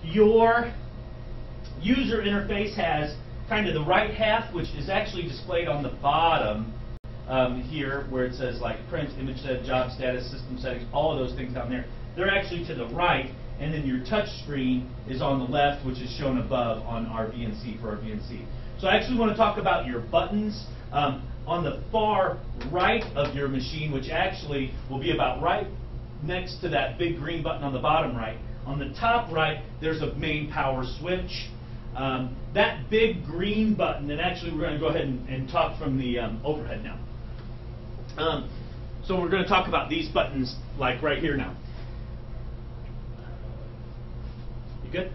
Your user interface has kind of the right half, which is actually displayed on the bottom here, where it says like print, image set, job status, system settings, all of those things down there. They're actually to the right, and then your touch screen is on the left, which is shown above on our VNC for our VNC. So I actually want to talk about your buttons on the far right of your machine, which actually will be about right next to that big green button on the bottom right. On the top right, there's a main power switch. That big green button, and actually we're going to go ahead and talk from the overhead now. So we're going to talk about these buttons like right here now. You good?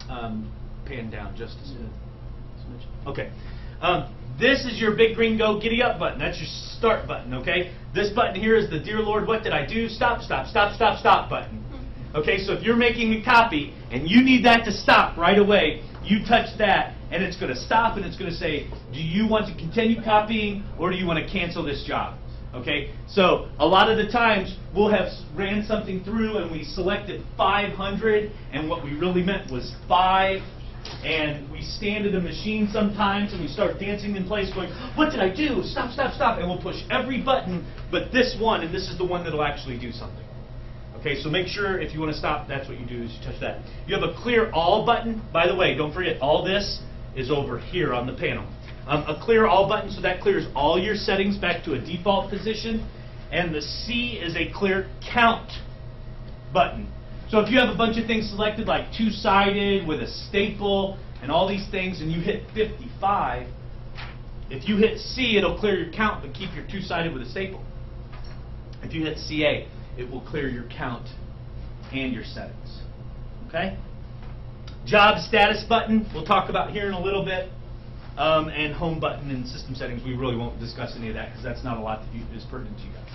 Pan down just a smidge. Okay. This is your big green go giddy up button. That's your start button, okay? This button here is the dear Lord, what did I do? Stop, stop, stop, stop, stop button. Okay, so if you're making a copy and you need that to stop right away, you touch that and it's going to stop and it's going to say, do you want to continue copying or do you want to cancel this job? Okay, so a lot of the times we'll have ran something through and we selected 500 and what we really meant was 5. And we stand at a machine sometimes and we start dancing in place going, what did I do? Stop, stop, stop. And we'll push every button but this one, and this is the one that will actually do something. Okay, so make sure if you want to stop, that's what you do is you touch that. You have a clear all button. By the way, don't forget, all this is over here on the panel. A clear all button, so that clears all your settings back to a default position. And the C is a clear count button. So if you have a bunch of things selected like two-sided with a staple and all these things and you hit 55, if you hit C, it'll clear your count but keep your two-sided with a staple. If you hit CA, it will clear your count and your settings. Okay? Job status button, we'll talk about here in a little bit. And home button and system settings, we really won't discuss any of that because that's not a lot that is pertinent to you guys.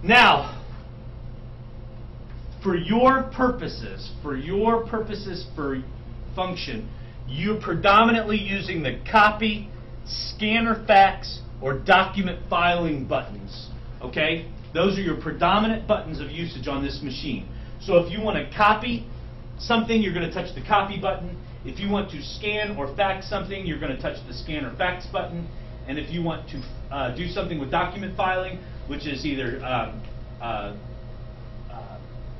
Now, for your purposes for function, you're predominantly using the copy, scanner fax, or document filing buttons. Okay? Those are your predominant buttons of usage on this machine. So if you want to copy something, you're going to touch the copy button. If you want to scan or fax something, you're going to touch the scan or fax button. And if you want to do something with document filing, which is either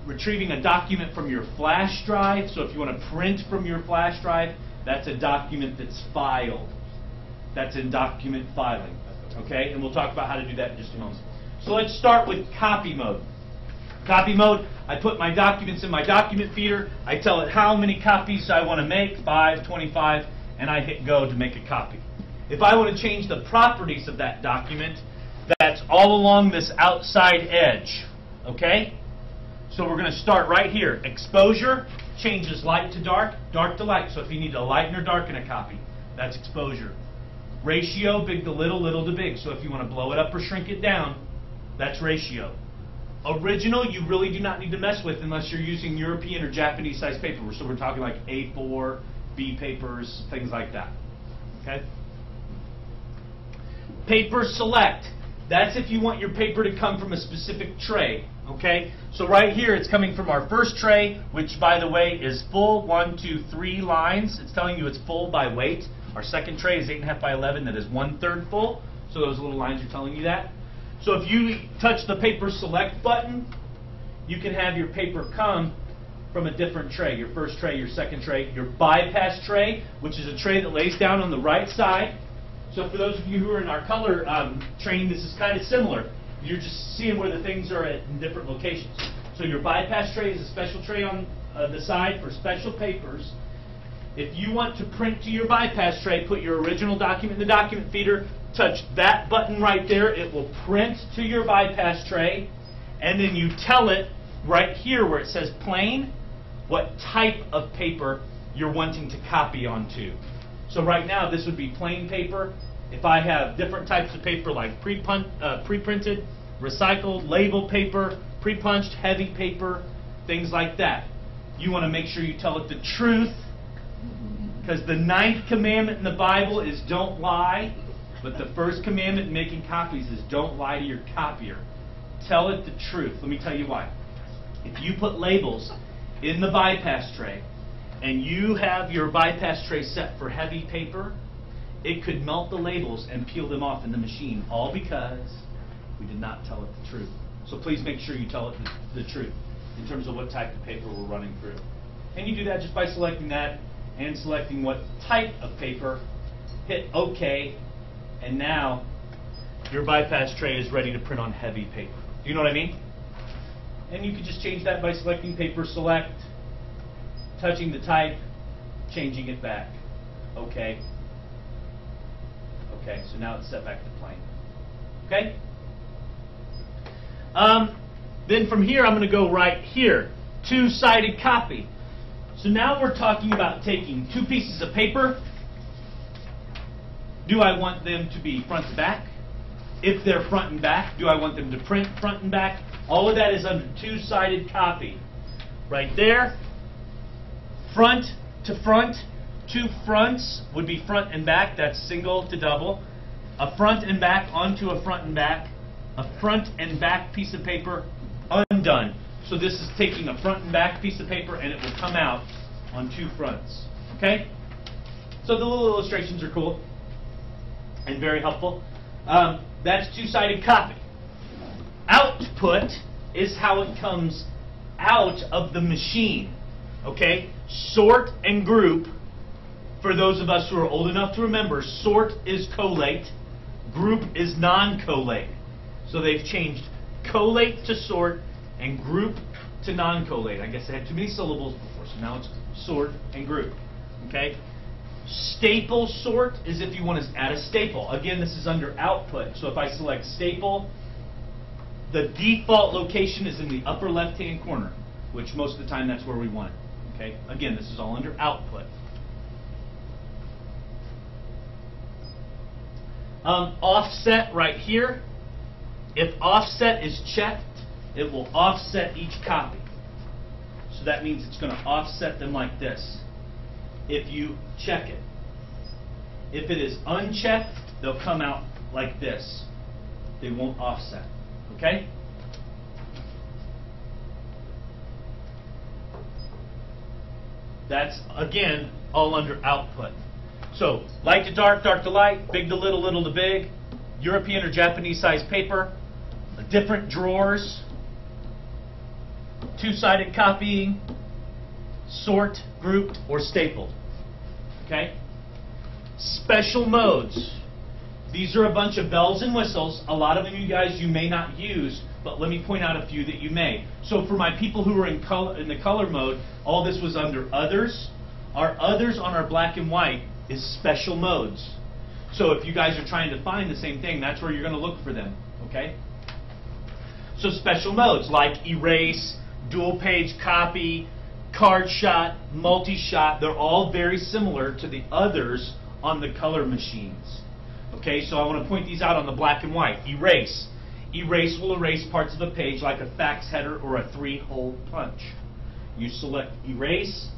retrieving a document from your flash drive. So if you want to print from your flash drive, that's a document that's filed. That's in document filing. Okay? And we'll talk about how to do that in just a moment. So let's start with copy mode. Copy mode, I put my documents in my document feeder. I tell it how many copies I want to make, 5, 25, and I hit go to make a copy. If I want to change the properties of that document, that's all along this outside edge. Okay? So we're going to start right here. Exposure changes light to dark, dark to light. So if you need to lighten or darken a copy, that's exposure. Ratio, big to little, little to big. So if you want to blow it up or shrink it down, that's ratio. Original, you really do not need to mess with unless you're using European or Japanese size paper. So we're talking like A4, B papers, things like that. Okay? Paper select. That's if you want your paper to come from a specific tray. Okay? So right here it's coming from our first tray, which by the way is full, 1, 2, 3 lines. It's telling you it's full by weight. Our second tray is 8.5 by 11, that is 1/3 full. So those little lines are telling you that. So if you touch the paper select button, you can have your paper come from a different tray. Your first tray, your second tray, your bypass tray, which is a tray that lays down on the right side. So for those of you who are in our color training, this is kind of similar. You're just seeing where the things are at in different locations. So your bypass tray is a special tray on the side for special papers. If you want to print to your bypass tray, put your original document in the document feeder, touch that button right there, it will print to your bypass tray, and then you tell it right here where it says plain, what type of paper you're wanting to copy onto. So right now this would be plain paper. If I have different types of paper like pre-printed, recycled, label paper, pre-punched, heavy paper, things like that. You want to make sure you tell it the truth, because the 9th commandment in the Bible is don't lie, but the first commandment in making copies is don't lie to your copier. Tell it the truth. Let me tell you why. if you put labels in the bypass tray and you have your bypass tray set for heavy paper, it could melt the labels and peel them off in the machine, all because we did not tell it the truth. So please make sure you tell it the truth in terms of what type of paper we're running through. And you do that just by selecting that and selecting what type of paper. Hit OK, and now your bypass tray is ready to print on heavy paper. Do you know what I mean? And you can just change that by selecting paper select, touching the type, changing it back. OK. Okay, so now it's set back to plain. Okay? Then from here, I'm going to go right here. Two-sided copy. So now we're talking about taking two pieces of paper. Do I want them to be front to back? If they're front and back, do I want them to print front and back? All of that is under two-sided copy. Right there. Front to front. Two fronts would be front and back. That's single to double. A front and back onto a front and back. A front and back piece of paper undone. So this is taking a front and back piece of paper and it will come out on two fronts. Okay? So the little illustrations are cool and very helpful. That's two-sided copy. Output is how it comes out of the machine. Okay? Sort and group. For those of us who are old enough to remember, sort is collate, group is non-collate. So they've changed collate to sort and group to non-collate. I guess I had too many syllables before, so now it's sort and group. Okay? Staple sort is if you want to add a staple. Again, this is under output. So if I select staple, the default location is in the upper left-hand corner, which most of the time that's where we want it. Okay? Again, this is all under output. Offset right here. If offset is checked, it will offset each copy. So that means it's going to offset them like this if you check it. If it is unchecked, they'll come out like this. They won't offset. Okay? That's, again, all under output. So, light to dark, dark to light, big to little, little to big, European or Japanese size paper, different drawers, two-sided copying, sort, grouped, or stapled. Okay? Special modes. These are a bunch of bells and whistles. A lot of them you guys you may not use, but let me point out a few that you may. So for my people who are in the color mode, all this was under others. Our others on our black and white is special modes. So if you guys are trying to find the same thing, that's where you're going to look for them. Okay? So special modes like erase, dual page copy, card shot, multi-shot, they're all very similar to the others on the color machines. Okay, so I want to point these out on the black and white. Erase. Erase will erase parts of a page like a fax header or a 3-hole punch. You select erase.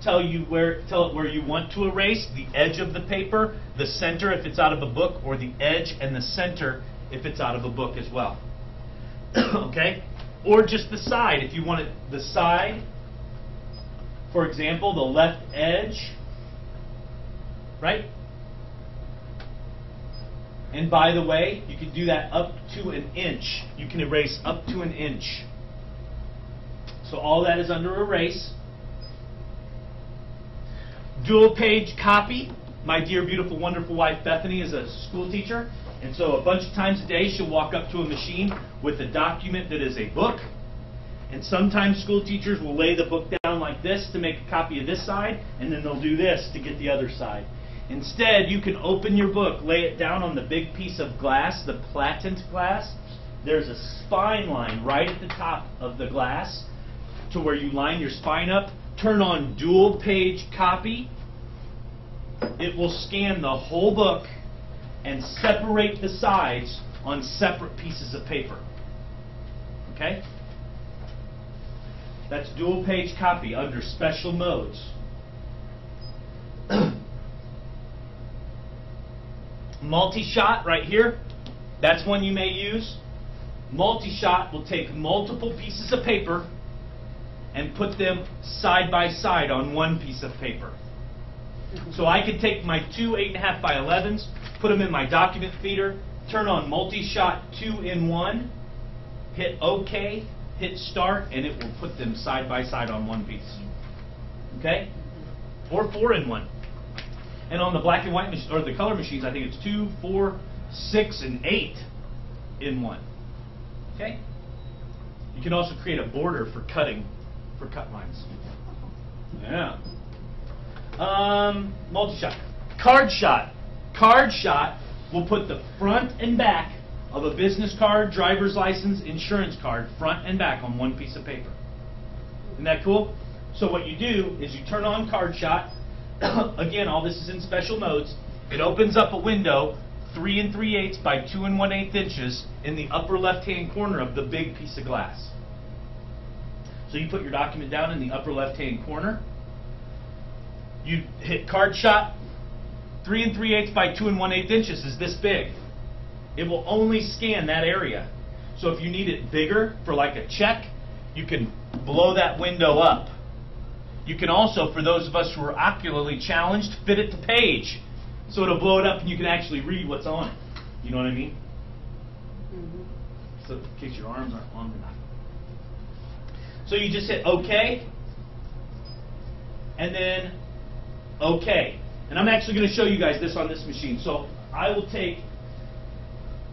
Tell it where you want to erase, the edge of the paper, the center if it's out of a book, or the edge and the center if it's out of a book as well. Okay? Or just the side. If you want it the side, for example, the left edge, right? And by the way, you can do that up to an inch. You can erase up to an inch. So all that is under erase. Dual page copy. My dear, beautiful, wonderful wife Bethany is a school teacher, and so a bunch of times a day she'll walk up to a machine with a document that is a book, and sometimes school teachers will lay the book down like this to make a copy of this side, and then they'll do this to get the other side. Instead, you can open your book, lay it down on the big piece of glass, the platent glass. There's a spine line right at the top of the glass to where you line your spine up. Turn on dual page copy. It will scan the whole book and separate the sides on separate pieces of paper. Okay? That's dual page copy under special modes. Multi-shot right here. That's one you may use. Multi-shot will take multiple pieces of paper and put them side by side on one piece of paper. So I could take my two 8.5 by 11s, put them in my document feeder, turn on multi-shot 2-in-1, hit OK, hit start, and it will put them side by side on one piece. Okay? Or 4-in-1. And on the black and white or the color machines, I think it's 2, 4, 6, and 8 in one. Okay? You can also create a border for cutting, for cut lines. Yeah. Multi-shot. Card shot. Card shot will put the front and back of a business card, driver's license, insurance card, front and back on one piece of paper. Isn't that cool? So what you do is you turn on card shot. Again, all this is in special modes. It opens up a window 3 3/8 by 2 1/8 inches in the upper left-hand corner of the big piece of glass. So you put your document down in the upper left-hand corner. You hit card shot. 3 3/8 by 2 1/8 inches is this big. It will only scan that area. So if you need it bigger for like a check, you can blow that window up. You can also, for those of us who are ocularly challenged, fit it to page. So it'll blow it up and you can actually read what's on it. You know what I mean? Mm-hmm. So in case your arms aren't long enough. So you just hit OK, and then OK. And I'm actually going to show you guys this on this machine. So I will take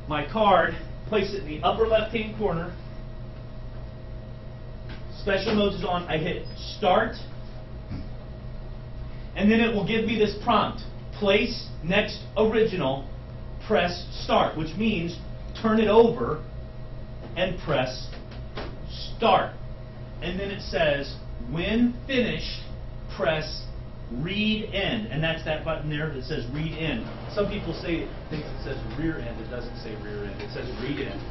my card, place it in the upper left-hand corner. Special modes is on. I hit Start. And then it will give me this prompt. Place next original, press Start, which means turn it over and press Start. And then it says, when finished, press Read End. And that's that button there that says Read End. Some people think it says rear end. It doesn't say rear end. It says Read End.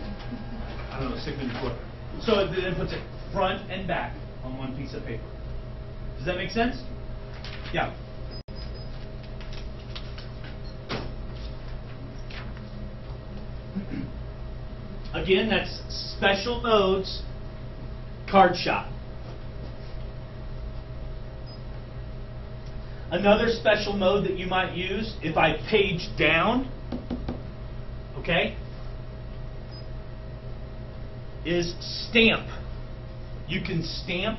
I don't know, signature foot. So it then puts it front and back on one piece of paper. Does that make sense? Yeah. Again, that's special modes, card shot. Another special mode that you might use, if I page down, okay, is stamp. You can stamp.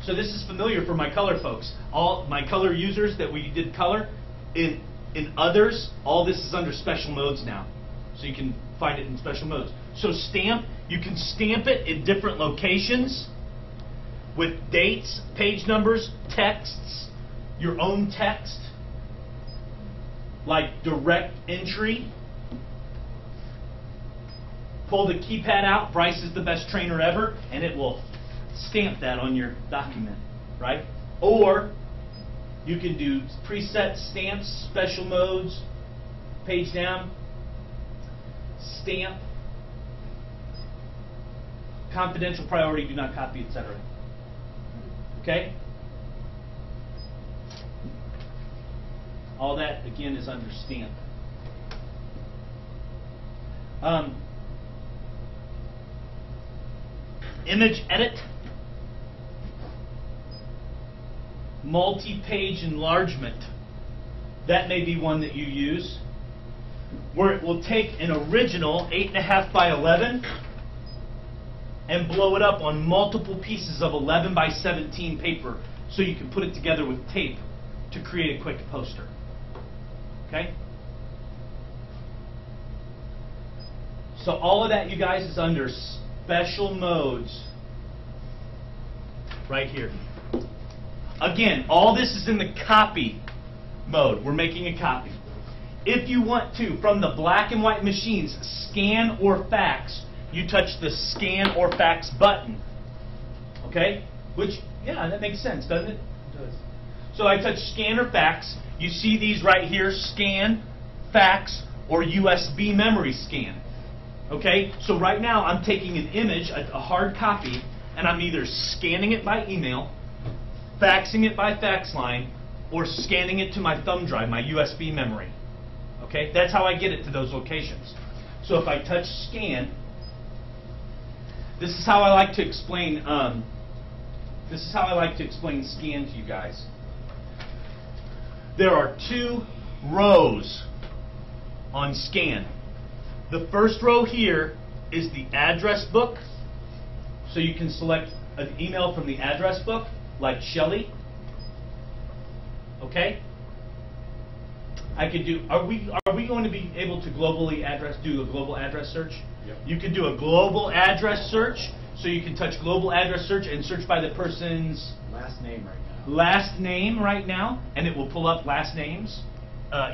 So this is familiar for my color folks. All my color users that we did color, in others, all this is under special modes now. So you can find it in special modes. So stamp, you can stamp it in different locations with dates, page numbers, texts, your own text, like direct entry. Pull the keypad out, Bryce is the best trainer ever, and it will stamp that on your document, right? Or you can do preset stamps, special modes, page down, stamp, confidential priority, do not copy, etc. Okay? All that, again, is under stamp. Image edit, multi-page enlargement. That may be one that you use, where it will take an original 8.5 by 11 and blow it up on multiple pieces of 11 by 17 paper so you can put it together with tape to create a quick poster. Okay? So all of that, you guys, is under special modes right here. Again, all this is in the copy mode. We're making a copy. If you want to, from the black and white machines, scan or fax, you touch the scan or fax button. Okay? Which, yeah, that makes sense, doesn't it? It does. So I touch scan or fax. You see these right here, scan, fax, or USB memory scan. Okay? So right now I'm taking an image, a hard copy, and I'm either scanning it by email, faxing it by fax line, or scanning it to my thumb drive, my USB memory. Okay? That's how I get it to those locations. So if I touch scan, this is how I like to explain This is how I like to explain scan to you guys. There are 2 rows on scan. The first row here is the address book. So you can select an email from the address book, like Shelly. Okay? I could do. Are we going to be able to do a global address search? Yep. You could do a global address search, so you can touch global address search and search by the person's Last name right now, and it will pull up last names,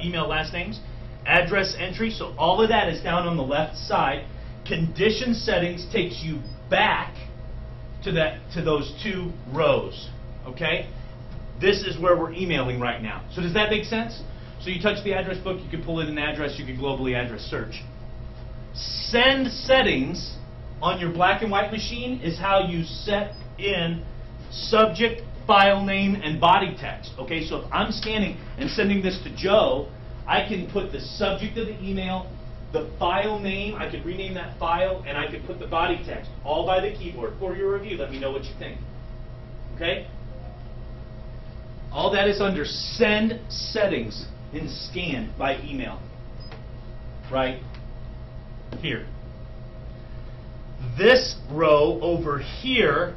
email last names, address entry. So all of that is down on the left side. Condition settings takes you back to those 2 rows. Okay? This is where we're emailing right now. So does that make sense? So you touch the address book, you can pull in an address, you can globally address search. Send settings on your black and white machine is how you set in subject, file name, and body text. Okay, so if I'm scanning and sending this to Joe, I can put the subject of the email, the file name, I could rename that file, and I could put the body text, all by the keyboard. For your review, let me know what you think. Okay? All that is under Send Settings in Scan by email. Right here. This row over here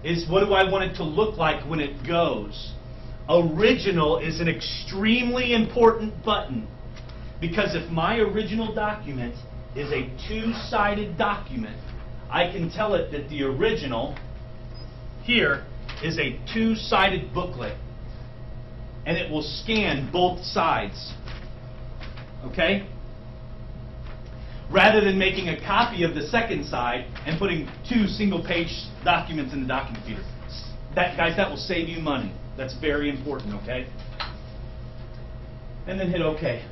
is what do I want it to look like when it goes. Original is an extremely important button, because if my original document is a 2-sided document, I can tell it that the original here is a 2-sided booklet, and it will scan both sides. Okay? Rather than making a copy of the second side and putting 2 single-page documents in the document feeder. Guys, that will save you money. That's very important, okay? And then hit OK.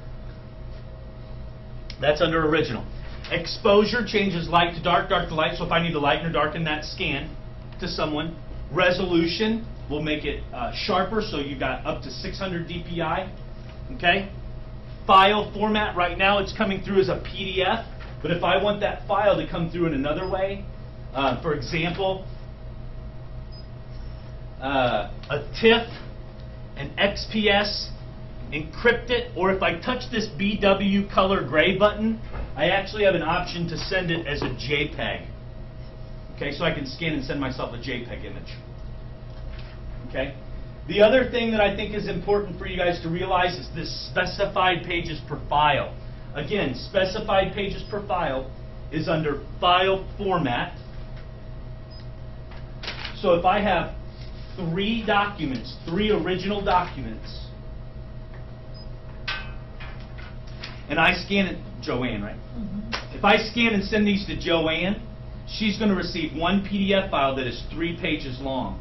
That's under original. Exposure changes light to dark, dark to light. So if I need to lighten or darken that scan to someone. Resolution will make it sharper, so you got up to 600 dpi. Okay? File format, right now it's coming through as a PDF, but if I want that file to come through in another way, for example, a TIFF, an XPS, encrypt it, or if I touch this BW color gray button, I actually have an option to send it as a JPEG. Okay, so I can scan and send myself a JPEG image. Okay? The other thing that I think is important for you guys to realize is this specified pages per file. Again, specified pages per file is under file format. So if I have 3 documents, 3 original documents, and I scan it, Joanne, right? Mm-hmm. If I scan and send these to Joanne, she's going to receive 1 PDF file that is 3 pages long.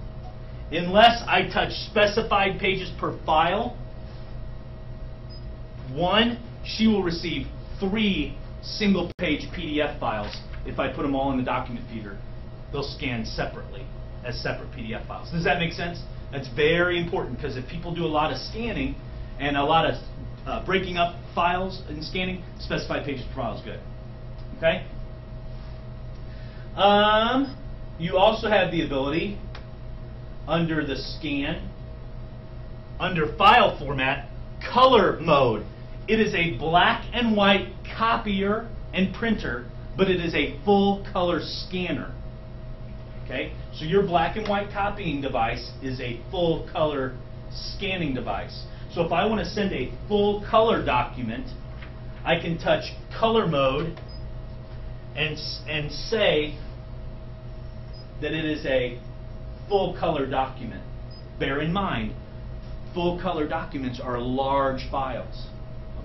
Unless I touch specified pages per file, 1, she will receive 3 single-page PDF files if I put them all in the document feeder. They'll scan separately as separate PDF files. Does that make sense? That's very important, because if people do a lot of scanning and a lot of breaking up files and scanning, specified pages per file is good. Okay? You also have the ability, under the scan, under file format, color mode. It is a black and white copier and printer, but it is a full color scanner. Okay? So your black and white copying device is a full color scanning device. So if I want to send a full color document, I can touch color mode and say that it is a full color document. Bear in mind, full color documents are large files.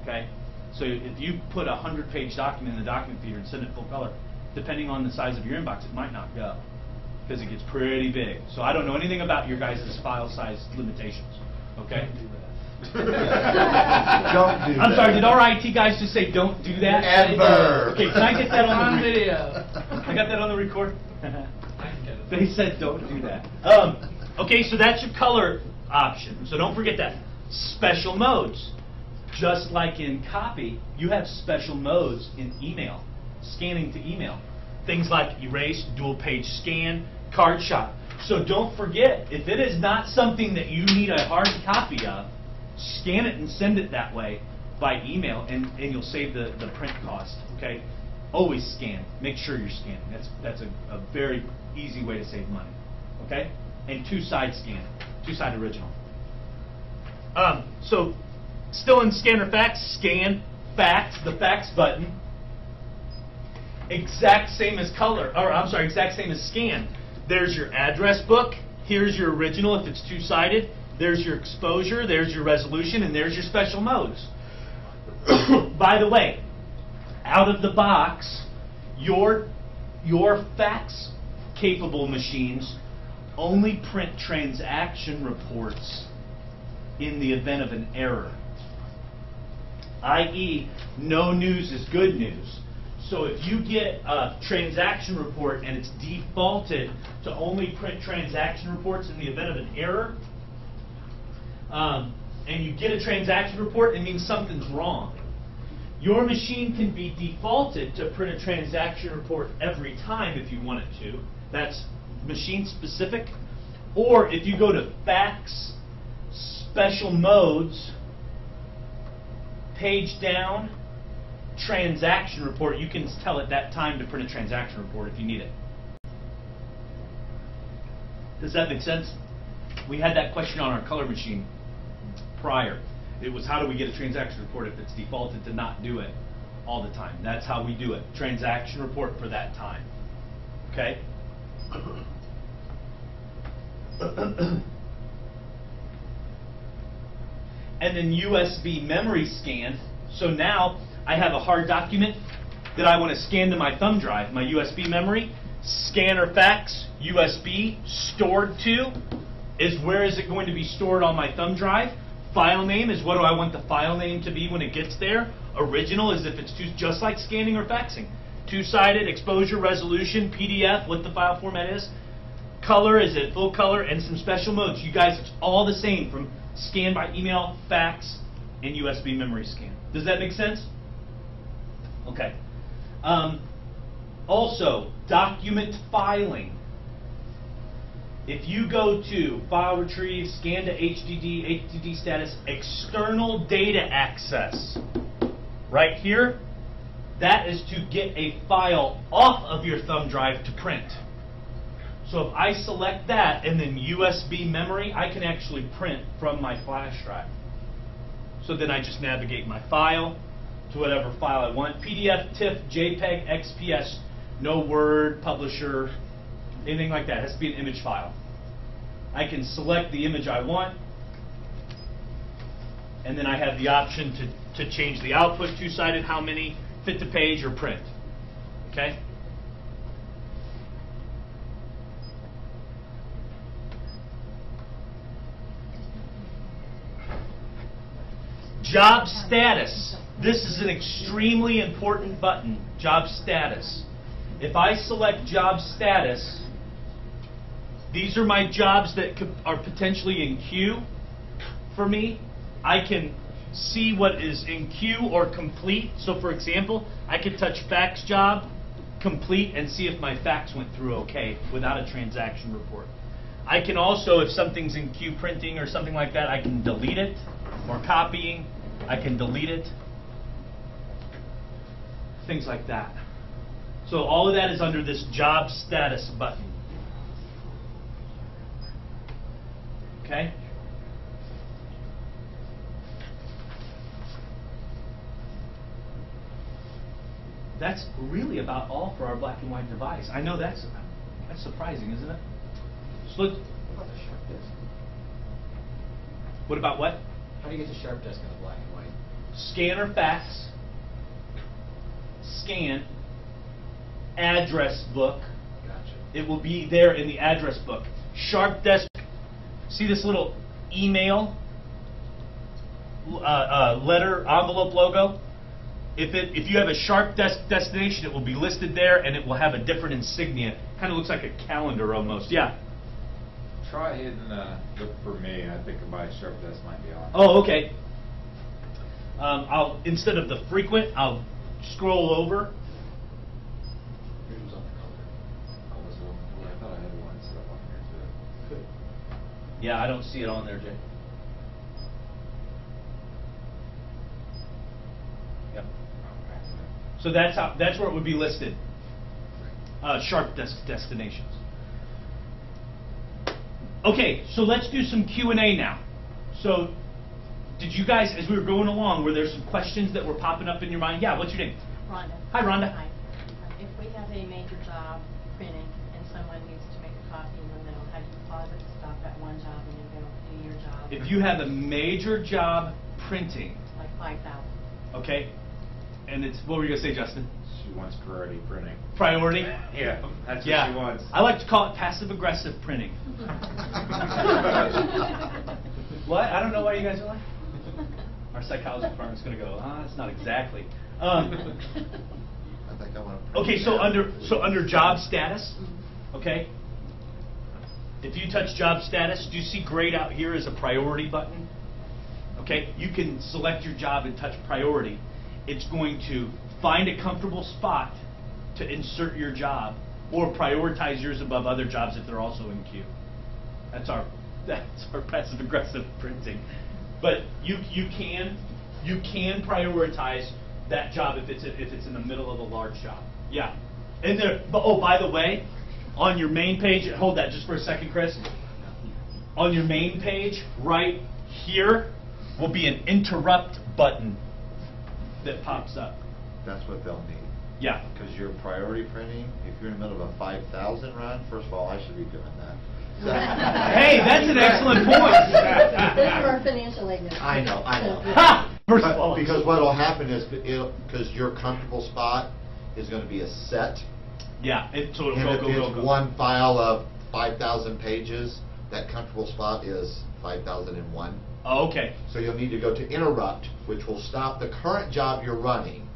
Okay? So if you put a 100-page document in the document feeder and send it full color, depending on the size of your inbox, it might not go, because it gets pretty big. So I don't know anything about your guys' file size limitations. Okay? Don't do that. Don't do that. I'm sorry, did our IT guys just say don't do that? Ever. Okay, can I get that on the video? I got that on the record? They said don't do that. Okay, so that's your color option. So don't forget that. Special modes. Just like in copy, you have special modes in email, scanning to email. Things like erase, dual page scan, card shot. So don't forget, if it is not something that you need a hard copy of, scan it and send it that way by email, and you'll save the print cost, okay? Always scan. Make sure you're scanning. That's a very easy way to save money, okay? And two-side scan, two-side original. So still in Scanner Fax, scan, fax, the fax button. Exact same as color, or I'm sorry, exact same as scan. There's your address book. Here's your original if it's two-sided. There's your exposure. There's your resolution, and there's your special modes. By the way, out of the box, your fax-capable machines only print transaction reports in the event of an error, i.e., no news is good news. So if you get a transaction report and it's defaulted to only print transaction reports in the event of an error, and you get a transaction report, it means something's wrong. Your machine can be defaulted to print a transaction report every time if you want it to. That's machine specific. Or if you go to fax special modes, page down, transaction report, you can tell it that time to print a transaction report if you need it. Does that make sense? We had that question on our color machine prior. It was, how do we get a transaction report if it's defaulted to not do it all the time? That's how we do it. Transaction report for that time. Okay? And then USB memory scan. So now I have a hard document that I want to scan to my thumb drive, my USB memory. Scanner fax, USB, stored to, is where is it going to be stored on my thumb drive. File name is what do I want the file name to be when it gets there. Original is if it's just like scanning or faxing. Two-sided, exposure, resolution, PDF, what the file format is. Color, is it full color, and some special modes. You guys, it's all the same from scan by email, fax, and USB memory scan. Does that make sense? Okay. Also, document filing. If you go to File Retrieve, Scan to HDD, HDD status, External Data Access, right here, that is to get a file off of your thumb drive to print. So if I select that and then USB memory, I can actually print from my flash drive. So then I just navigate my file to whatever file I want. PDF, TIFF, JPEG, XPS, no Word, Publisher, anything like that. It has to be an image file. I can select the image I want, and then I have the option to change the output, two-sided, how many, fit to page, or print. Okay? Job status. This is an extremely important button, job status. If I select job status, these are my jobs that are potentially in queue for me. I can see what is in queue or complete. So for example, I could touch fax job, complete, and see if my fax went through okay without a transaction report. I can also, if something's in queue printing or something like that, I can delete it, or copying, I can delete it. Things like that. So all of that is under this job status button. Okay? That's really about all for our black and white device. I know that's surprising, isn't it? So look, What about the sharp disk? what about what? How do you get to sharp disk in the black and white? Scanner fax, scan, address book. Gotcha. It will be there in the address book. Sharp desk. See this little email letter envelope logo? If you have a sharp destination, it will be listed there, and it will have a different insignia. Kind of looks like a calendar almost. Yeah. Try hitting look for me. I think my sharp desk might be on. Oh, okay. I'll, instead of the frequent, I'll scroll over. Yours was on the color. I thought I had one set up on here too. Yeah, I don't see it on there, Jay. Yep. So that's where it would be listed. Sharp destinations. Okay, so let's do some Q&A now. So, did you guys, as we were going along, were there some questions that were popping up in your mind? Yeah, what's your name? Rhonda. Hi, Rhonda. Hi. If we have a major job printing and someone needs to make a copy in the middle, how do you pause it, stop at one job and then go do your job? If you have a major job printing, Like 5,000. okay, and it's, what were you going to say, Justin? She wants priority printing. Priority? Yeah, that's Yeah. what she wants. I like to call it passive-aggressive printing. What? I don't know why you guys are laughing. Our psychology department's going to go, it's not exactly. I think I want to. Okay, so under job status, okay? If you touch job status, do you see grayed out here as a priority button? Okay, you can select your job and touch priority. It's going to find a comfortable spot to insert your job or prioritize yours above other jobs if they're also in queue. That's our passive aggressive printing. But you can prioritize that job if it's in the middle of a large job. Yeah. And there, but oh, by the way, on your main page, hold that just for a second, Chris. On your main page, right here, will be an interrupt button that pops up. That's what they'll need. Yeah. Because you're priority printing, if you're in the middle of a 5,000 run, first of all, I should be doing that. Hey, that's an excellent point. This is our financial aid. I know. Ha! First of all, Because what will happen is, because your comfortable spot is going to be a set. yeah, so it'll And if go. it's one file of 5,000 pages, that comfortable spot is 5,001. Oh, okay. So you'll need to go to interrupt, which will stop the current job you're running,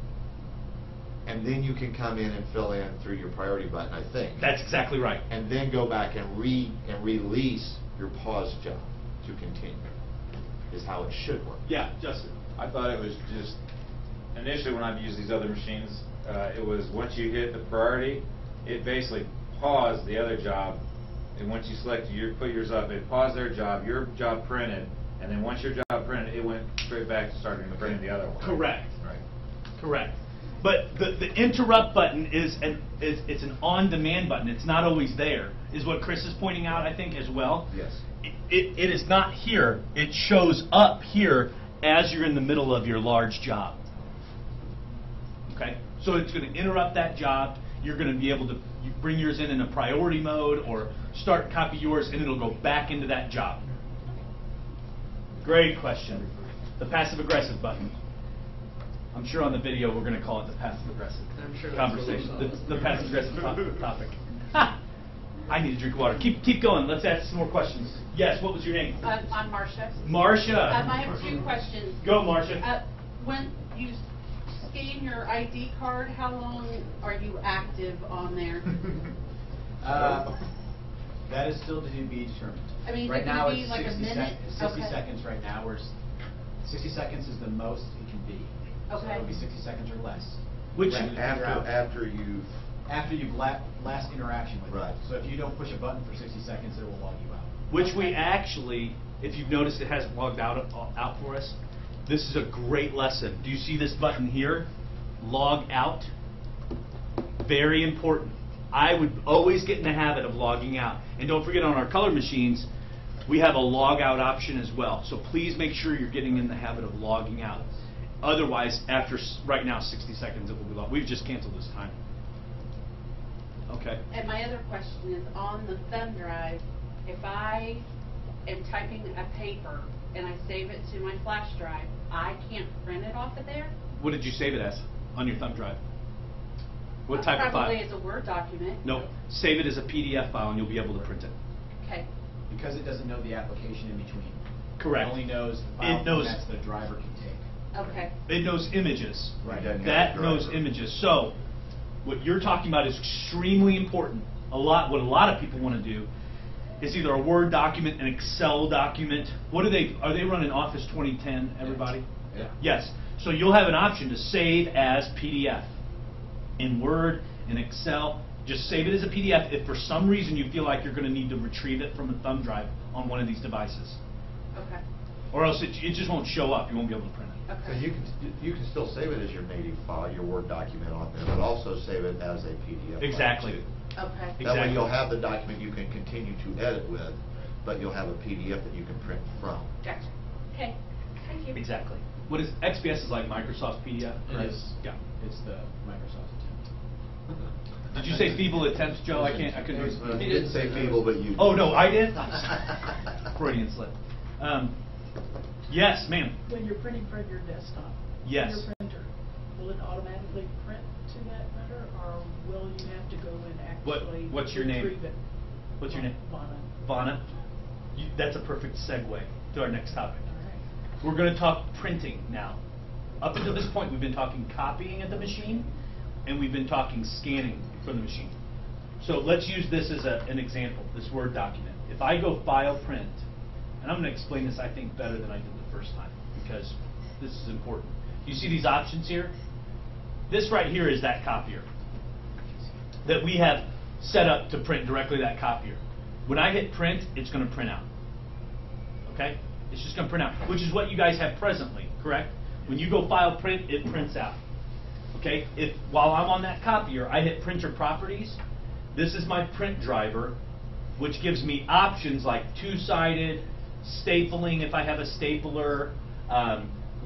and then you can come in and fill in through your priority button, I think. That's exactly right. And then go back and release your pause job to continue, is how it should work. Yeah, Justin. I thought it was just, initially when I've used these other machines, it was once you hit the priority, it basically paused the other job, and once you select put yours up, it paused their job, your job printed, and then once your job printed, it went straight back to starting to print the other one. Correct. Right. Correct. But the interrupt button it's an on-demand button. It's not always there, is what Chris is pointing out, I think, as well. Yes. It is not here. It shows up here as you're in the middle of your large job. Okay? So it's going to interrupt that job. You're going to be able to bring yours in a priority mode or start copy yours, and it'll go back into that job. Great question. The passive-aggressive button. I'm sure on the video we're going to call it the passive-aggressive conversation. The passive-aggressive topic. Ha! I need a drink of water. Keep going. Let's ask some more questions. Yes, what was your name? I'm Marcia. Marcia. I have two questions. Go, Marcia. When you scan your ID card, how long are you active on there? That is still to be determined. I mean, is right it now gonna be it's like a 60 minute? 60 Okay. seconds right now. 60 seconds is the most it can be. So Okay. it'll be 60 seconds or less. Which Right. After you've... After you've last interaction with Right. it. So if you don't push a button for 60 seconds, it will log you out. Which we actually, if you've noticed, it hasn't logged out for us. This is a great lesson. Do you see this button here? Log out. Very important. I would always get in the habit of logging out. And don't forget, on our color machines, we have a log out option as well. So please make sure you're getting in the habit of logging out. Otherwise, after right now 60 seconds, it will be logged. We've just canceled this time. Okay. And my other question is, on the thumb drive, if I am typing a paper and I save it to my flash drive, I can't print it off of there? What did you save it as on your thumb drive? What type of file? Probably as a Word document. No, save it as a PDF file and you'll be able to print it. Okay. Because it doesn't know the application in between. Correct. It only knows the file It knows- formats the driver can take. Okay. It knows images. Right. Doesn't have That the knows driver. images. So, what you're talking about is extremely important. What a lot of people want to do is either a Word document, an Excel document. Are they running Office 2010, everybody? Yeah. Yes. So you'll have an option to save as PDF in Word, in Excel. Just save it as a PDF if for some reason you feel like you're going to need to retrieve it from a thumb drive on one of these devices. Okay. Or else it just won't show up. You won't be able to print it. So Okay. you can still save it as your native file, your Word document on there, but also save it as a PDF. file, Exactly. too. Okay. That way Exactly. you'll have the document you can continue to edit with, but you'll have a PDF that you can print from. Gotcha. Okay. Thank you. Exactly. What is XPS is like Microsoft PDF? It right? is. Yeah. It's the Microsoft attempt. Did you say feeble attempts, Joe? I couldn't. He didn't say feeble, but you. Oh no, I did. Freudian slip. Yes, ma'am. When you're printing from your desktop? Yes. Your printer, will it automatically print to that printer, or will you have to go and actually What's your name? retrieve it? What's your name? Vonna. Vonna. That's a perfect segue to our next topic. All right. We're going to talk printing now. Up until this point, we've been talking copying at the machine, and we've been talking scanning from the machine. So let's use this as an example, this Word document. If I go File, Print, and I'm going to explain this, I think, better than I did the first time, because this is important. You see these options here? This right here is that copier that we have set up to print directly that copier. When I hit print, it's going to print out. Okay? It's just going to print out, which is what you guys have presently, correct? When you go File, Print, it prints out. Okay? If while I'm on that copier, I hit Printer Properties, this is my print driver, which gives me options like two-sided, stapling if I have a stapler,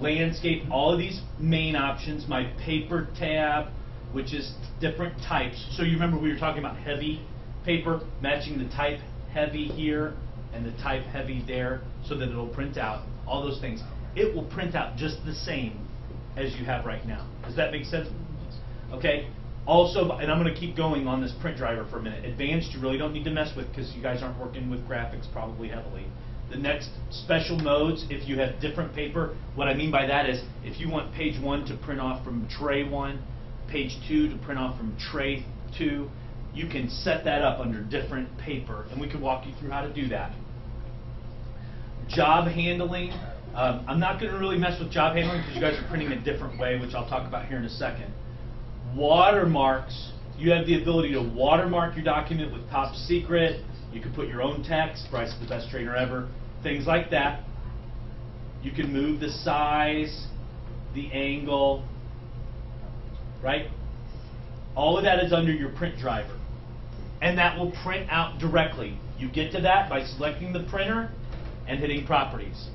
landscape, all of these main options, my paper tab, which is different types. So you remember we were talking about heavy paper, matching the type heavy here and the type heavy there so that it'll print out, all those things. It will print out just the same as you have right now. Does that make sense? Okay. Also, and I'm going to keep going on this print driver for a minute. Advanced, you really don't need to mess with because you guys aren't working with graphics probably heavily. The next special modes, if you have different paper, what I mean by that is if you want page 1 to print off from tray 1, page 2 to print off from tray 2, you can set that up under different paper, and we can walk you through how to do that. Job handling, I'm not going to really mess with job handling because you guys are printing a different way, which I'll talk about here in a second. Watermarks, you have the ability to watermark your document with top secret. You can put your own text, Bryce is the best trainer ever, things like that. You can move the size, the angle, right? All of that is under your print driver. And that will print out directly. You get to that by selecting the printer and hitting Properties.